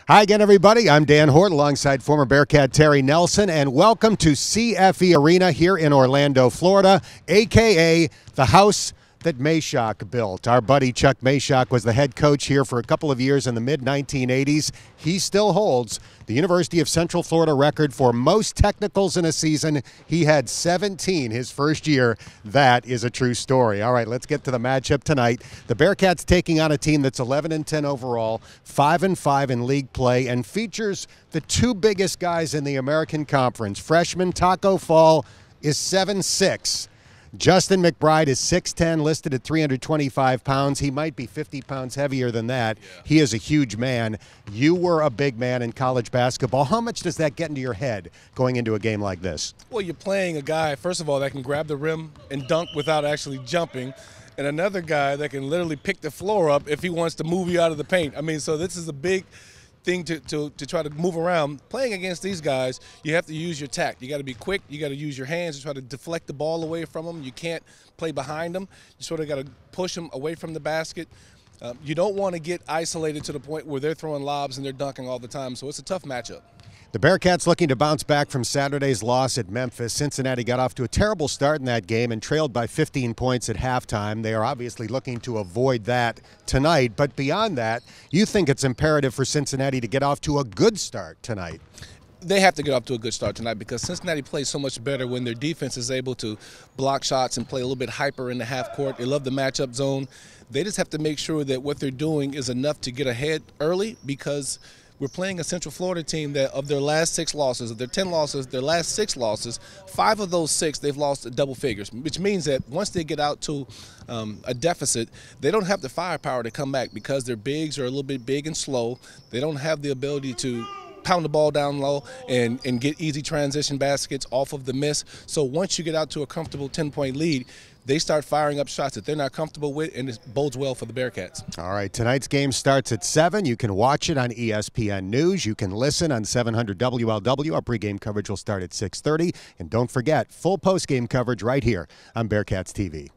Hi again, everybody. I'm Dan Hoard alongside former Bearcat Terry Nelson, and welcome to CFE Arena here in Orlando, Florida, a.k.a. the house that Meshock built. Our buddy Chuck Meshock was the head coach here for a couple of years in the mid-1980s. He still holds the University of Central Florida record for most technicals in a season. He had 17 his first year. That is a true story. All right, let's get to the matchup tonight. The Bearcats taking on a team that's 11-10 overall, 5-5 in league play, and features the two biggest guys in the American Conference. Freshman Taco Fall is 7'6". Justin McBride is 6'10", listed at 325 pounds. He might be 50 pounds heavier than that. Yeah. He is a huge man. You were a big man in college basketball. How much does that get into your head going into a game like this? Well, you're playing a guy, first of all, that can grab the rim and dunk without actually jumping, and another guy that can literally pick the floor up if he wants to move you out of the paint. I mean, so this is a big thing to try to move around. Playing against these guys, you have to use your tact. You got to be quick. You got to use your hands to try to deflect the ball away from them. You can't play behind them. You sort of got to push them away from the basket. You don't want to get isolated to the point where they're throwing lobs and they're dunking all the time, so it's a tough matchup. The Bearcats looking to bounce back from Saturday's loss at Memphis. Cincinnati got off to a terrible start in that game and trailed by 15 points at halftime. They are obviously looking to avoid that tonight. But beyond that, you think it's imperative for Cincinnati to get off to a good start tonight? They have to get off to a good start tonight because Cincinnati plays so much better when their defense is able to block shots and play a little bit hyper in the half court. They love the matchup zone. They just have to make sure that what they're doing is enough to get ahead early, because we're playing a Central Florida team that of their last 6 losses, of their 10 losses, their last 6 losses, 5 of those 6 they've lost at double figures, which means that once they get out to a deficit, they don't have the firepower to come back because their bigs are a little bit big and slow. They don't have the ability to pound the ball down low and get easy transition baskets off of the miss. So once you get out to a comfortable 10-point lead, they start firing up shots that they're not comfortable with, and it bodes well for the Bearcats. All right, tonight's game starts at 7. You can watch it on ESPN News. You can listen on 700 WLW. Our pregame coverage will start at 6:30. And don't forget, full postgame coverage right here on Bearcats TV.